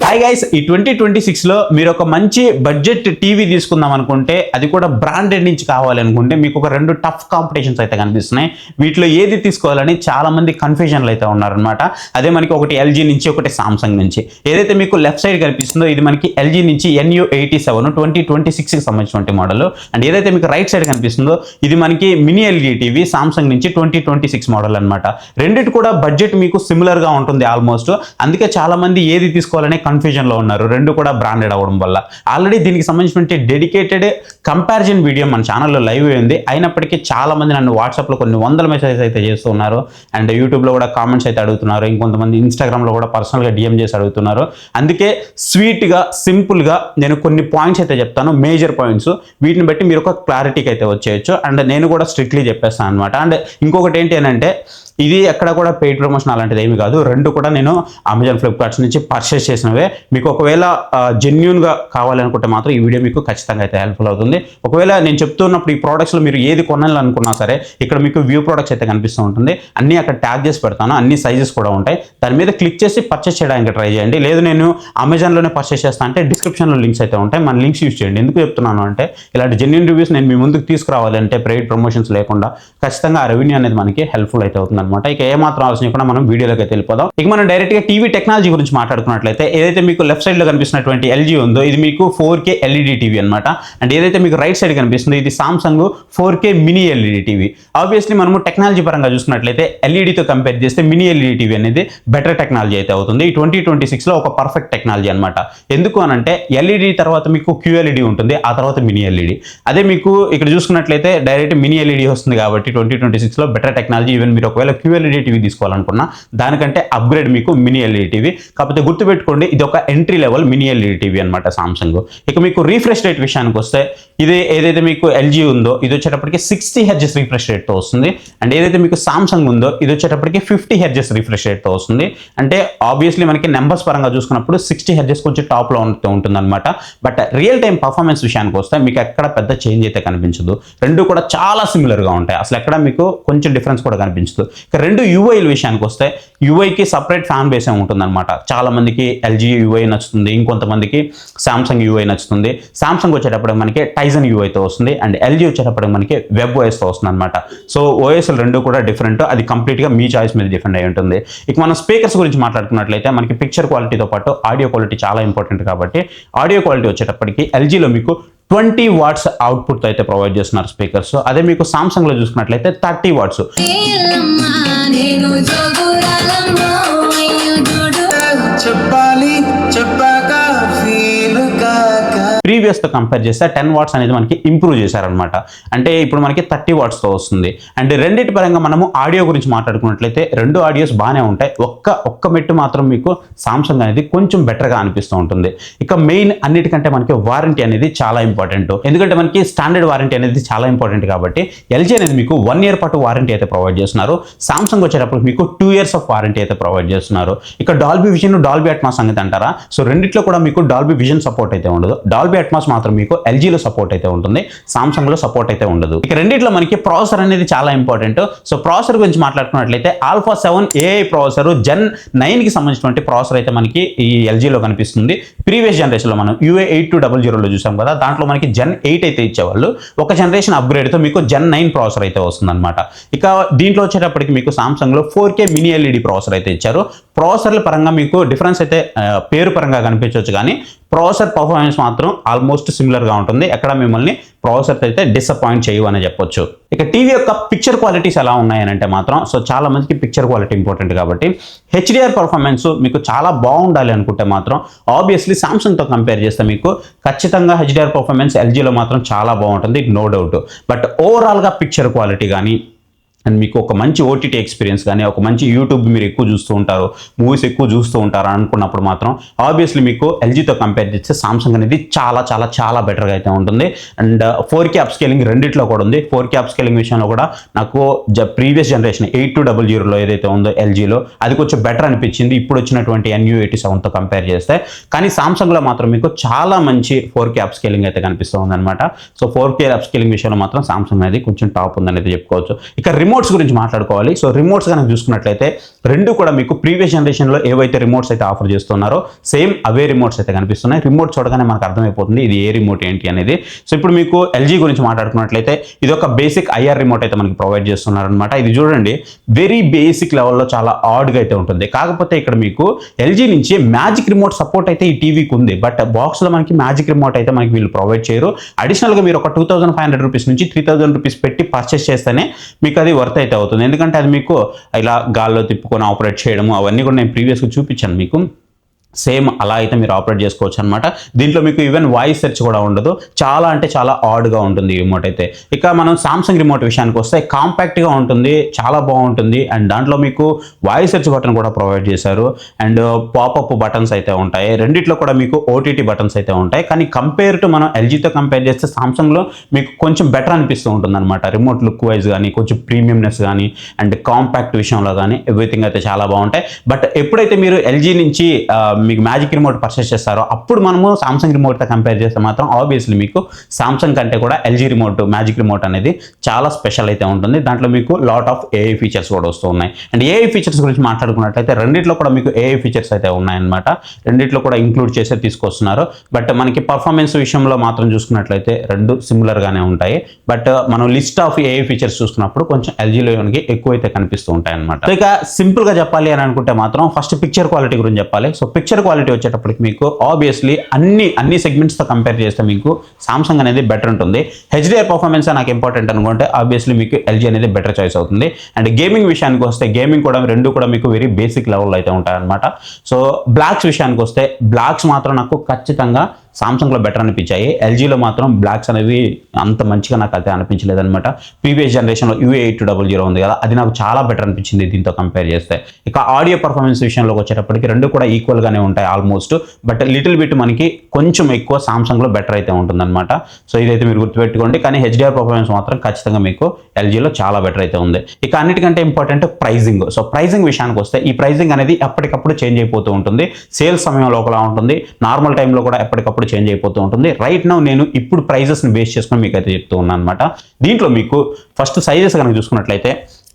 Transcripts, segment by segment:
Hi guys, ఈ 2026లో మీరు ఒక మంచి బడ్జెట్ టీవీ తీసుకుందాం అనుకుంటే, అది కూడా బ్రాండెడ్ నుంచి కావాలనుకుంటే మీకు ఒక రెండు టఫ్ కాంపిటీషన్స్ అయితే కనిపిస్తున్నాయి. వీటిలో ఏది తీసుకోవాలని చాలా మంది కన్ఫ్యూజన్లు అయితే ఉన్నారనమాట. అదే మనకి ఒకటి ఎల్జీ నుంచి, ఒకటి సామ్సంగ్ నుంచి. ఏదైతే మీకు లెఫ్ట్ సైడ్ కనిపిస్తుందో ఇది మనకి ఎల్జీ నుంచి NU87 2026కి సంబంధించిన మోడల్. అండ్ ఏదైతే మీకు రైట్ సైడ్ కనిపిస్తుందో ఇది మనకి మినీ ఎల్ఈడి టీవీ సామ్సంగ్ నుంచి 2026 మోడల్ అనమాట. రెండిటి కూడా బడ్జెట్ మీకు సిమిలర్ గా ఉంటుంది ఆల్మోస్ట్. అందుకే చాలా మంది ఏది తీసుకోవాలనే కన్ఫ్యూజన్ లో ఉన్నారు, రెండు కూడా బ్రాండెడ్ అవ్వడం వల్ల. ఆల్రెడీ దీనికి సంబంధించిన డెడికేటెడ్ కంపారిజన్ వీడియో మన ఛానల్లో లైవ్ ఉంది. అయినప్పటికీ చాలా మంది నన్ను వాట్సాప్ లో కొన్ని వందల మెసేజెస్ అయితే చేస్తూ ఉన్నారు. అండ్ యూట్యూబ్ లో కూడా కామెంట్స్ అయితే అడుగుతున్నారు. ఇంకొంతమంది ఇన్స్టాగ్రామ్ లో కూడా పర్సనల్ గా డిఎం చేసి అడుగుతున్నారు. అందుకే స్వీట్ గా సింపుల్ గా నేను కొన్ని పాయింట్స్ అయితే చెప్తాను, మేజర్ పాయింట్స్. వీటిని బట్టి మీరు ఒక క్లారిటీకి అయితే వచ్చేయచ్చు. అండ్ నేను కూడా స్ట్రిక్ట్లీ చెప్పేస్తాను అనమాట. అండ్ ఇంకొకటి ఏంటి అని అంటే, ఇది ఎక్కడ కూడా పెయిడ్ ప్రమోషన్ అలాంటిది ఏమి కాదు. రెండు కూడా నేను అమెజాన్, ఫ్లిప్కార్ట్స్ నుంచి పర్చేస్ చేసినవే. మీకు ఒకవేళ జెన్యూన్గా కావాలనుకుంటే మాత్రం ఈ వీడియో మీకు ఖచ్చితంగా అయితే హెల్ప్ఫుల్ అవుతుంది. ఒకవేళ నేను చెప్తున్నప్పుడు ఈ ప్రోడక్ట్స్లో మీరు ఏది కొనాలనుకున్నా సరే, ఇక్కడ మీకు వ్యూ ప్రోడక్ట్స్ అయితే కనిపిస్తూ ఉంటుంది. అన్నీ అక్కడ ట్యాగ్ చేసి పెడతాను, అన్ని సైజెస్ కూడా ఉంటాయి. దాని మీద క్లిక్ చేసి పర్చేస్ చేయడానికి ట్రై చేయండి. లేదు నేను అమెజాన్లోనే పర్చేస్ చేస్తాను అంటే డిస్క్రిప్షన్లో లింక్స్ అయితే ఉంటాయి, మన లింక్స్ యూస్ చేయండి. ఎందుకు చెప్తున్నాను అంటే, ఇలాంటి జెన్యూన్ రివ్యూస్ నేను మీ ముందుకు తీసుకురావాలంటే పెయిడ్ ప్రమోషన్స్ లేకుండా ఖచ్చితంగా ఆ రెవెన్యూ అనేది మనకి హెల్ప్ఫుల్ అయితే అవుతుంది అనమాట. ఇక ఏమాత్రం ఆలోచన కూడా మనం వీడియోలోకి అయితే వెళ్ళిపోదాం. ఇక మనం డైరెక్ట్ గా టీవీ టెక్నాలజీ గురించి మాట్లాడుకున్నట్లయితే, ఏదైతే మీకు లెఫ్ట్ సైడ్ లో కనిపిస్తున్నటువంటి ఎల్జీ ఉందో ఇది మీకు 4K ఎల్ఈడి టీవీ అనమాట. అండ్ ఏదైతే మీకు రైట్ సైడ్ కనిపిస్తుందో ఇది Samsung 4K mini LED TV. Obviously మనము టెక్నాలజీ పరంగా చూసుకున్నట్లయితే ఎల్ఈడితో కంపేర్ చేస్తే మినీ ఎల్ఈడి టీవీ అనేది బెటర్ టెక్నాలజీ అయితే అవుతుంది. ఈ 2026లో ఒక పర్ఫెక్ట్ టెక్నాలజీ అనమాట. ఎందుకు అనంటే ఎల్ఈడి తర్వాత మీకు QLED ఉంటుంది, ఆ తర్వాత మినీ ఎల్ఈడి. అదే మీకు ఇక్కడ చూసుకున్నట్లయితే డైరెక్ట్ మినీ ఎల్ఈడి వస్తుంది కాబట్టి 2026లో బెటర్ టెక్నాలజీ. ఈవెన్ మీరు ఒకవేళ QLED టీవీ తీసుకోవాలనుకున్నా దానికంటే అప్గ్రేడ్ మీకు మినీ ఎల్ఈడి టీవీ. కాకపోతే గుర్తుపెట్టుకోండి, ఇది ఒక entry level mini LED TV అనమాట సామ్సంగ్. ఇక మీకు రీఫ్రెష్ రేట్ విషయానికి వస్తే, ఇది ఏదైతే మీకు ఎల్జీ ఉందో ఇది వచ్చేటప్పటికి 60 Hz రీఫ్రెష్ రేట్తో వస్తుంది. అండ్ ఏదైతే మీకు సామ్సంగ్ ఉందో ఇది వచ్చేటప్పటికి 50 Hz రీఫ్రెష్ రేట్తో వస్తుంది. అంటే ఆబ్వియస్లీ మనకి నెంబర్స్ పరంగా చూసుకున్నప్పుడు 60 Hz కొంచెం టాప్లో ఉంటుంది అనమాట. బట్ రియల్ టైం పర్ఫార్మెన్స్ విషయానికి వస్తే మీకు ఎక్కడ పెద్ద చేంజ్ అయితే కనిపించదు. రెండు కూడా చాలా సిమిలర్గా ఉంటాయి, అసలు ఎక్కడ మీకు కొంచెం డిఫరెన్స్ కూడా కనిపించదు. ఇక రెండు యూఐల విషయానికి వస్తే, యూఐకి సపరేట్ ఫ్యాన్ బేస్ ఉంటుంది అనమాట. చాలా మందికి ఎల్జీ యూఐ నచ్చుతుంది, ఇంకొంతమందికి సామ్సంగ్ యూఐ నచ్చుతుంది. సామ్సంగ్ వచ్చేటప్పుడు మనకి టైజన్ యూఐతో వస్తుంది, అండ్ ఎల్జీ వచ్చేటప్పుడు మనకి వెబ్ ఓఎస్తో వస్తుంది అనమాట. సో ఓఎస్లు రెండు కూడా డిఫరెంట్, అది కంప్లీట్గా మీ చాయిస్ మీద డిఫరెంట్ అయి ఉంటుంది. ఇక మనం స్పీకర్స్ గురించి మాట్లాడుకున్నట్లయితే, మనకి పిక్చర్ క్వాలిటీతో పాటు ఆడియో క్వాలిటీ చాలా ఇంపార్టెంట్ కాబట్టి ఆడియో క్వాలిటీ వచ్చేటప్పటికి ఎల్జీలో మీకు 20 వాట్స్ అవుట్పుట్ అయితే ప్రొవైడ్ చేస్తున్నారు స్పీకర్స్. అదే మీకు సామ్సంగ్ లో చూసుకున్నట్లయితే 30 వాట్స్. ప్రీవియస్ తో కంపేర్ చేస్తే 10 వాట్స్ అనేది మనకి ఇంప్రూవ్ చేశారనమాట. అంటే ఇప్పుడు మనకి 30 వాట్స్ తో వస్తుంది. అండ్ రెండింటి పరంగా మనము ఆడియో గురించి మాట్లాడుకున్నట్లయితే రెండు ఆడియోస్ బాగానే ఉంటాయి. ఒక్క మెట్టు మాత్రం మీకు సామ్సంగ్ అనేది కొంచెం బెటర్ గా అనిపిస్తూ ఉంటుంది. ఇక మెయిన్ అన్నిటికంటే మనకి వారంటీ అనేది చాలా ఇంపార్టెంట్. ఎందుకంటే మనకి స్టాండర్డ్ వారంటీ అనేది చాలా ఇంపార్టెంట్ కాబట్టి ఎల్జీ అనేది మీకు 1 year పాటు వారంటీ అయితే ప్రొవైడ్ చేస్తున్నారు. సామ్సంగ్ వచ్చేటప్పుడు మీకు 2 years ఆఫ్ వారంటీ అయితే ప్రొవైడ్ చేస్తున్నారు. ఇక డాల్బీ విజన్, డాల్బీ అట్మాస్ సంగతి అంటారా? సో రెండిట్లో కూడా మీకు డాల్బీ విజన్ సపోర్ట్ అయితే ఉండదు. డాల్బీ అట్మాస్ మాత్రం మీకు ఎల్జీలో సపోర్ట్ అయితే ఉంటుంది, సామ్సంగ్ లో సపోర్ట్ అయితే ఉండదు. ఇక రెండిట్లో మనకి ప్రాసెసర్ అనేది చాలా ఇంపార్టెంట్. సో ప్రాసెసర్ గురించి మాట్లాడుకున్నట్లయితే Alpha 7 AI ప్రాసెసర్ Gen 9 కి సంబంధించినటువంటి ప్రాసెసర్ అయితే మనకి ఈ ఎల్జీలో కనిపిస్తుంది. ప్రీవియస్ జనరేషన్ లో మనం UA8200లో చూసాం కదా, దాంట్లో మనకి Gen 8 అయితే ఇచ్చేవాళ్ళు. ఒక జనరేషన్ అప్గ్రేడ్ తో మీకు Gen 9 ప్రాసెసర్ అయితే వస్తుంది అనమాట. ఇక దీంట్లో వచ్చేటప్పటికి మీకు సామ్సంగ్ లో 4K మినీ ఎల్ఈడి ప్రాసెసర్ అయితే ఇచ్చారు. ప్రాసెసర్ల పరంగా మీకు డిఫరెన్స్ అయితే పేరు పరంగా కనిపించవచ్చు, కానీ ప్రాసెసర్ పర్ఫార్మెన్స్ మాత్రం ఆల్మోస్ట్ సిమిలర్ గా ఉంటుంది. ఎక్కడ మిమ్మల్ని ప్రాసెసర్ అయితే డిసప్పాయింట్ చేయవని చెప్పొచ్చు. ఇక టీవీ యొక్క పిక్చర్ క్వాలిటీస్ ఎలా ఉన్నాయనంటే మాత్రం, సో చాలా మందికి పిక్చర్ క్వాలిటీ ఇంపార్టెంట్ కాబట్టి HDR పర్ఫార్మెన్స్ మీకు చాలా బాగుండాలి అనుకుంటే మాత్రం ఆబ్వియస్లీ సామ్సంగ్తో కంపేర్ చేస్తే మీకు ఖచ్చితంగా HDR పర్ఫార్మెన్స్ ఎల్జీలో మాత్రం చాలా బాగుంటుంది, నో డౌట్. బట్ ఓవరాల్గా పిక్చర్ క్వాలిటీ కానీ, అండ్ మీకు ఒక మంచి ఓటీటీ ఎక్స్పీరియన్స్ కానీ, ఒక మంచి యూట్యూబ్ మీరు ఎక్కువ చూస్తూ ఉంటారు, మూవీస్ ఎక్కువ చూస్తూ ఉంటారు అనుకున్నప్పుడు మాత్రం ఆబ్వియస్లీ మీకు ఎల్జీతో కంపేర్ చేస్తే సామ్సంగ్ అనేది చాలా చాలా చాలా బెటర్గా అయితే ఉంటుంది. అండ్ 4K అప్స్కేలింగ్ రెండిట్లో కూడా ఉంది. 4K అప్స్కేలింగ్ విషయంలో కూడా నాకు ప్రీవియస్ జనరేషన్ 8200లో ఏదైతే ఉందో ఎల్జీలో అది కొంచెం బెటర్ అనిపించింది ఇప్పుడు వచ్చినటువంటి NU87తో కంపేర్ చేస్తే. కానీ సామ్సంగ్లో మాత్రం మీకు చాలా మంచి 4K అప్స్కేలింగ్ అయితే కనిపిస్తూ ఉందన్నమాట. సో 4K అప్స్కేలింగ్ విషయంలో మాత్రం సామ్సంగ్ అనేది కొంచెం టాప్ ఉందనేది చెప్పుకోవచ్చు. ఇక రిమోట్ రిమోట్స్ గురించి మాట్లాడుకోవాలి. సో రిమోట్స్ కనుక చూసుకున్నట్లయితే రెండు కూడా మీకు ప్రీవియస్ జనరేషన్లో ఏవైతే రిమోట్స్ అయితే ఆఫర్ చేస్తున్నారో సేమ్ అవే రిమోట్స్ అయితే కనిపిస్తున్నాయి. రిమోట్ చూడగానే మనకు అర్థమైపోతుంది ఇది ఏ రిమోట్ ఏంటి అనేది. సో ఇప్పుడు మీకు ఎల్జీ గురించి మాట్లాడుకున్నట్లయితే ఇది ఒక బేసిక్ ఐఆర్ రిమోట్ అయితే మనకి ప్రొవైడ్ చేస్తున్నారు అనమాట. ఇది చూడండి వెరీ బేసిక్ లెవెల్లో చాలా ఆడ్గా అయితే ఉంటుంది. కాకపోతే ఇక్కడ మీకు ఎల్జీ నుంచి మ్యాజిక్ రిమోట్ సపోర్ట్ అయితే ఈ టీవీకి ఉంది. బట్ బాక్స్లో మనకి మ్యాజిక్ రిమోట్ అయితే మనకి వీళ్ళు ప్రొవైడ్ చేయరు. అడిషనల్గా మీరు ఒక 2500 రూపీస్ నుంచి 3000 రూపీస్ పెట్టి పర్చేస్ చేస్తేనే మీకు అది వర్త్ అయితే అవుతుంది. ఎందుకంటే అది మీకు ఇలా గాల్లో తిప్పుకొని ఆపరేట్ చేయడము అవన్నీ కూడా నేను ప్రీవియస్గా చూపించాను మీకు. సేమ్ అలా అయితే మీరు ఆపరేట్ చేసుకోవచ్చు అనమాట. దీంట్లో మీకు ఈవెన్ వాయిస్ సెర్చ్ కూడా ఉండదు. చాలా అంటే చాలా ఆడ్గా ఉంటుంది ఈ రిమోట్ అయితే. ఇక మనం సామ్సంగ్ రిమోట్ విషయానికి వస్తే కాంపాక్ట్గా ఉంటుంది, చాలా బాగుంటుంది. అండ్ దాంట్లో మీకు వాయిస్ సెర్చ్ బటన్ కూడా ప్రొవైడ్ చేశారు. అండ్ పాపప్ బటన్స్ అయితే ఉంటాయి. రెండిట్లో కూడా మీకు ఓటీటీ బటన్స్ అయితే ఉంటాయి. కానీ కంపేర్ టు మనం ఎల్జీతో కంపేర్ చేస్తే సామ్సంగ్లో మీకు కొంచెం బెటర్ అనిపిస్తూ ఉంటుంది అనమాట. రిమోట్ లుక్ వైజ్ కానీ కొంచెం ప్రీమియంనెస్ కానీ అండ్ కాంపాక్ట్ విషయంలో కానీ ఎవ్రీథింగ్ అయితే చాలా బాగుంటాయి. బట్ ఎప్పుడైతే మీరు ఎల్జీ నుంచి మీకు మ్యాజిక్ రిమోట్ పర్చేస్ చేస్తారో అప్పుడు మనము సామ్సంగ్ రిమోట్తో కంపేర్ చేస్తే మాత్రం ఆబ్వియస్లీ మీకు సామ్సంగ్ కంటే కూడా ఎల్జీ రిమోట్ మ్యాజిక్ రిమోట్ అనేది చాలా స్పెషల్ అయితే ఉంటుంది. దాంట్లో మీకు లాట్ ఆఫ్ ఏఐ ఫీచర్స్ కూడా వస్తూ ఉన్నాయి. అండ్ ఏఐ ఫీచర్స్ గురించి మాట్లాడుకున్నట్లయితే రెండిట్లో కూడా మీకు ఏఐ ఫీచర్స్ అయితే ఉన్నాయన్నమాట. రెండిట్లో కూడా ఇంక్లూడ్ చేసే తీసుకొస్తున్నారు. బట్ మనకి పర్ఫార్మెన్స్ విషయంలో మాత్రం చూసుకున్నట్లయితే రెండు సిమిలర్గానే ఉంటాయి. బట్ మనం లిస్ట్ ఆఫ్ ఏఐ ఫీచర్స్ చూసుకున్నప్పుడు కొంచెం ఎల్జీలో ఎక్కువ అయితే కనిపిస్తూ ఉంటాయి అనమాట. ఇక సింపుల్గా చెప్పాలి అని అనుకుంటే మాత్రం ఫస్ట్ పిక్చర్ క్వాలిటీ గురించి చెప్పాలి. సో పిక్చర్ క్వాలిటీ వచ్చేటప్పటికి మీకు ఆబ్వియస్లీ అన్ని సెగ్మెంట్స్తో కంపేర్ చేస్తే మీకు సామ్సంగ్ అనేది బెటర్ ఉంటుంది. హెచ్డిఆర్ పర్ఫార్మెన్స్ నాకు ఇంపార్టెంట్ అనుకుంటే ఆబ్వియస్లీ మీకు ఎల్జీ అనేది బెటర్ చాయిస్ అవుతుంది. అండ్ గేమింగ్ విషయానికి వస్తే గేమింగ్ కూడా రెండు కూడా మీకు వెరీ బేసిక్ లెవెల్లో అయితే ఉంటాయన్నమాట. సో బ్లాక్స్ విషయానికి వస్తే బ్లాక్స్ మాత్రం నాకు ఖచ్చితంగా సామ్సంగ్లో బెటర్ అనిపించాయి. ఎల్జీలో మాత్రం బ్లాక్స్ అనేవి అంత మంచిగా నాకు అయితే అనిపించలేదు అనమాట. ప్రీవియస్ జనరేషన్లో UA8200 ఉంది కదా, అది నాకు చాలా బెటర్ అనిపించింది దీంతో కంపేర్ చేస్తే. ఇక ఆడియో పర్ఫార్మెన్స్ విషయంలోకి వచ్చేటప్పటికి రెండు కూడా ఈక్వల్గానే ఉంటాయి ఆల్మోస్ట్. బట్ లిటిల్ బిట్ మనకి కొంచెం ఎక్కువ సామ్సంగ్లో బెటర్ అయితే ఉంటుందన్నమాట. సో ఇదైతే మీరు గుర్తుపెట్టుకోండి. కానీ హెచ్డిఆర్ పర్ఫార్మెన్స్ మాత్రం ఖచ్చితంగా మీకు ఎల్జీలో చాలా బెటర్ అయితే ఉంది. ఇక అన్నిటికంటే ఇంపార్టెంట్ ప్రైజింగ్. సో ప్రైజింగ్ విషయానికి వస్తే ఈ ప్రైజింగ్ అనేది ఎప్పటికప్పుడు చేంజ్ అయిపోతూ ఉంటుంది. సేల్స్ సమయంలో ఒకలా ఉంటుంది, నార్మల్ టైంలో కూడా ఎప్పటికప్పుడు చేంజ్ అయిపోతూ ఉంటుంది. రైట్ నౌ నేను ఇప్పుడు ప్రైజెస్ని బేస్ చేసుకుని మీకు అయితే చెప్తూ ఉన్నాను అనమాట. దీంట్లో మీకు ఫస్ట్ సైజెస్ కనుక చూసుకున్నట్లయితే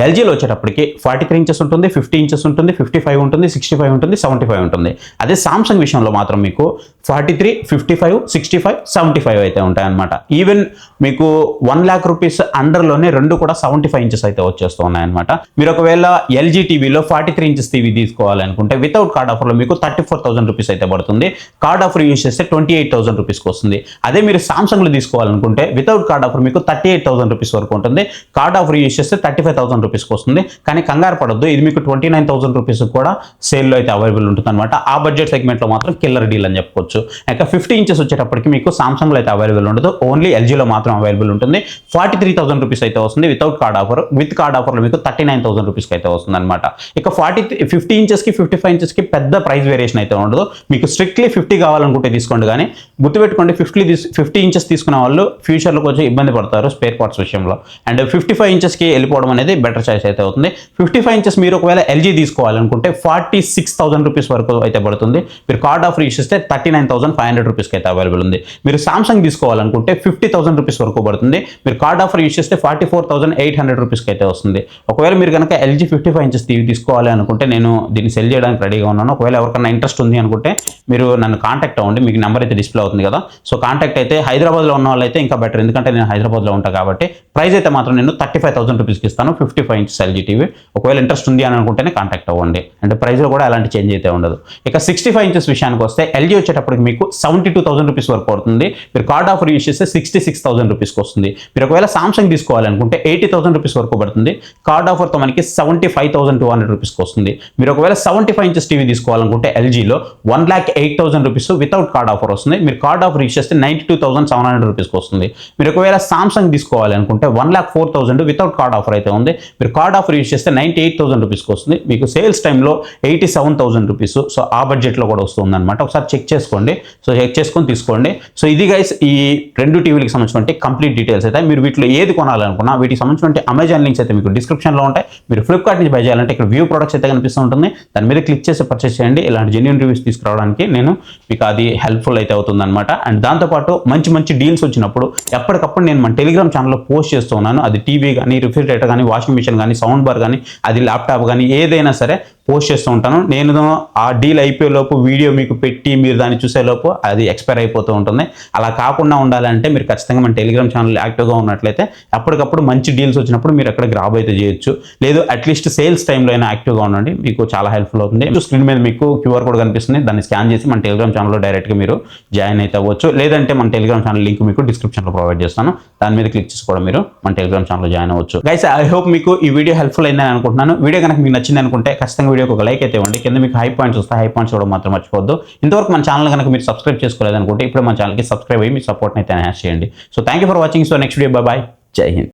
ఎల్జీలో వచ్చేటప్పటికి 43 ఇంచెస్ ఉంటుంది, 50 ఇంచెస్ ఉంటుంది, 55 ఉంటుంది, 65 ఉంటుంది, 75 ఉంటుంది. అదే సామ్సంగ్ విషయంలో మాత్రం మీకు 43, 55, 65, 75 అయితే ఉంటాయన్నమాట. ఈవెన్ మీకు 1 lakh రూపీస్ అండర్లోనే రెండు కూడా 75 ఇంచెస్ అయితే వచ్చేస్తూ ఉన్నాయన్నమాట. మీరు ఒకవేళ ఎల్జీ టీవీలో 43 ఇంచెస్ టీవీ తీసుకోవాలనుకుంటే వితౌట్ కార్డ్ ఆఫర్లో మీకు 34,000 రూపీస్ అయితే పడుతుంది. కార్డ్ ఆఫర్ యూజ్ చేస్తే 28,000 రూపీస్కి వస్తుంది. అదే మీరు సామ్సంగ్లో తీసుకోవాలనుకుంటే వితౌట్ కార్డ్ ఆఫర్ మీకు 38,000 రూపీస్ వరకు ఉంటుంది. కార్డ్ ఆఫర్ యూజ్ చేస్తే 35,000 రూపీస్కి వస్తుంది. కానీ కంగారు పడొద్దు, ఇది మీకు 29,000 రూపీస్ కూడా సేల్లో అయితే అవైలబుల్ ఉంటుంది అనమాట. ఆ బడ్జెట్ సెగ్మెంట్లో మాత్రం కిల్లర్ డీల్ అని చెప్పుకోవచ్చు. ఇక 50 ఇంచెస్ వచ్చేటప్పటికి మీకు సామ్సంగ్లో అయితే అవైలబుల్ ఉండదు, ఓన్లీ ఎల్జీలో మాత్రం అవైలబుల్ ఉంటుంది. 43,000 రూపీస్ అయితే వస్తుంది without card offer. With card ఆఫర్లో మీకు 39,000 రూపీస్కి అయితే వస్తుంది అనమాట. ఇక 50 ఇంచెస్కి 55 ఇంచెస్కి పెద్ద ప్రైస్ వేరియేషన్ అయితే ఉండదు. మీకు స్ట్రిక్ట్లీ 50 కావాలనుకుంటే తీసుకోండి. కానీ గుర్తుపెట్టుకోండి 50 ఇంచెస్ తీసుకునే వాళ్ళు ఫ్యూచర్లో కొంచెం ఇబ్బంది పడతారు స్పేర్ పార్ట్స్ విషయంలో. అండ్ 55 ఇంచెస్కి వెళ్ళిపోవడం అనేది బెటర్ చాయిస్ అయితే అవుతుంది. 55 ఇంచెస్ మీరు ఒకవేళ ఎల్జీ తీసుకోవాలనుకుంటే 46,000 రూపీస్ వరకు అయితే పడుతుంది. మీరు కార్డ్ ఆఫర్ యూస్ చేస్తే 39,500 రూపీస్కి అయితే అవైలబుల్ ఉంది. మీరు సామ్సంగ్ తీసుకోవాలనుకుంటే 50,000 రూపీస్ వరకు పడుతుంది. మీరు కార్డ్ ఆఫర్ యూస్ చేస్తే 44,800 రూపీస్కి అయితే వస్తుంది. ఒకవేళ మీరు కనుక ఎల్జీ 55 ఇంచెస్ టీవీ తీసుకోవాలి అనుకుంటే నేను దీన్ని సెల్ చేయడానికి రెడీగా ఉన్నాను. ఒకవేళ ఎవరికైనా ఇంట్రెస్ట్ ఉంది అనుకుంటే మీరు నన్ను కాంటాక్ట్ అవ్వండి. మీకు నెంబర్ అయితే డిస్ప్లే అవుతుంది కదా. సో కాంటాక్ట్ అయితే హైదరాబాద్లో ఉన్న వాళ్ళు అయితే ఇంకా బెటర్, ఎందుకంటే నేను హైదరాబాద్లో ఉంటాను కాబట్టి. ప్రైస్ అయితే మాత్రం నేను 35,000 రూపీస్కి ఇస్తాను 55 ఇంచెస్ ఎల్జీ టీవీ. ఒకవేళ ఇంట్రెస్ట్ ఉంది అని అనుకుంటేనే కాంటాక్ట్ అవ్వండి. అంటే ప్రైస్లో కూడా ఎలాంటి చేంజ్ అయితే ఉండదు. ఇక 65 ఇంచెస్ విషయానికి వస్తే ఎల్జీ వచ్చేటప్పటికి మీకు 72,000 రూపీస్ వరకు పడుతుంది. మీరు కార్డ్ ఆఫర్ యూస్ చేస్తే 66,000 రూపీస్కి వస్తుంది. మీరు ఒకవేళ సామ్సంగ్ తీసుకోవాలనుకుంటే 80,000 రూపీస్ వరకు పడుతుంది. కార్డ్ ఆఫర్తో మనకి 75,200 రూపీస్కి వస్తుంది. మీరు ఒకవేళ 75 ఇంచెస్ టీవీ తీసుకోవాలనుకుంటే ఎల్జీలో 1,08,000 రూపీస్ వితౌట్ కార్డ్ ఆఫర్ వస్తుంది. మీరు కార్డ్ ఆఫర్ యూస్ చేస్తే 92,700 రూపీస్కి వస్తుంది. మీరు ఒకవేళ సామ్సంగ్ తీసుకోవాలనుకుంటే 1,04,000 వితౌట్ కార్డ్ ఆఫర్ అయితే ఉంది. మీరు కార్డ్ ఆఫర్ యూస్ చేస్తే 98,000 రూపీస్కి వస్తుంది. మీకు సేల్స్ టైంలో 87,000 రూపీస్. సో ఆ బడ్జెట్లో కూడా వస్తుంది అనమాట. ఒకసారి చెక్ చేసుకోండి. సో చెక్ చేసుకొని తీసుకోండి. సో ఇది గైస్ ఈ రెండు టీవీలకు సంబంధించిన కంప్లీట్ డీటెయిల్స్ అయితే. మీరు వీటిలో ఏది కొనాలనుకున్నా వీటికి సంబంధించిన అమెజాన్ లింక్స్ అయితే మీకు డిస్క్రిప్షన్లో ఉంటాయి. మీరు ఫ్లిప్కార్ట్ నుంచి బై చేయాలంటే ఇక్కడ వ్యూ ప్రొడక్ట్స్ అయితే కనిపిస్తూ ఉంటుంది. దాని మీద క్లిక్ చేసి పర్చేస్ చేయండి. ఇలాంటి జెన్యూన్ రివ్యూస్ తీసుకురావడానికి నేను మీకు అది హెల్ప్ఫుల్ అయితే అవుతుంది అనమాట. అండ్ దాంతోపాటు మంచి మంచి డీల్స్ వచ్చినప్పుడు ఎప్పటికప్పుడు నేను మన టెలిగ్రామ్ ఛానల్లో పోస్ట్ చేస్తూ ఉన్నాను. అది టీవీ కానీ రిఫ్రిజిరేటర్ కానీ వాషింగ్ మిషన్ కానీ సౌండ్ బార్ కానీ అది ల్యాప్టాప్ కానీ ఏదైనా సరే పోస్ట్ చేస్తూ ఉంటాను. నేను ఆ డీల్ అయిపోయే లోపు వీడియో మీకు పెట్టి మీరు దాన్ని చూసే లోపు అది ఎక్స్పైర్ అయిపోతూ ఉంటుంది. అలా కాకుండా ఉండాలంటే మీరు ఖచ్చితంగా మన టెలిగ్రామ్ ఛానల్ యాక్టివ్గా ఉన్నట్లయితే అప్పటికప్పుడు మంచి డీల్స్ వచ్చినప్పుడు మీరు అక్కడ గ్రాబ్ అయితే చేయొచ్చు. లేదు అట్లీస్ట్ సేల్స్ టైంలో అయినా యాక్టివ్గా ఉండండి, మీకు చాలా హెల్ప్ఫుల్ అవుతుంది. స్క్రీన్ మీద మీకు క్యూఆర్ కోడ్ కనిపిస్తుంది, దాన్ని స్కాన్ చేసి మన టెలిగ్రామ్ ఛానల్లో డైరెక్ట్గా మీరు జాయిన్ అయితే అవ్వచ్చు. లేదంటే మన టెలిగ్రామ్ ఛానల్ లింక్ మీకు డిస్క్రిప్షన్లో ప్రొవైడ్ చేస్తాను, దాని మీద క్లిక్ చేసి కూడా మీరు మన టెలిగ్రామ్ ఛానల్లో జాయిన్ అవ్వచ్చు. గైస్ ఐ హోప్ మీకు ఈ వీడియో హెల్ప్ఫుల్ అయిందని అనుకుంటున్నాను. వీడియో కనుక మీకు నచ్చింది అనుకుంటే ఖచ్చితంగా వీడియోకి ఒక లైక్ అయితే ఇవ్వండి. కింద మీకు హై పాయింట్స్ వస్తాయి, హై పాయింట్స్ చూడడం మాత్రం మర్చిపోవద్దు. ఇంతవరకు మన ఛానల్ కనుక మీరు సబ్స్క్రైబ్ చేసుకోలేదు అనుకుంటే ఇప్పుడు మన ఛానల్కి సబ్స్క్రైబ్ అయ్యి మీ సపోర్ట్ని అయితే ఎన్హాన్స్ చేయండి. So thank you for watching. So next video, bye, జై హింద్.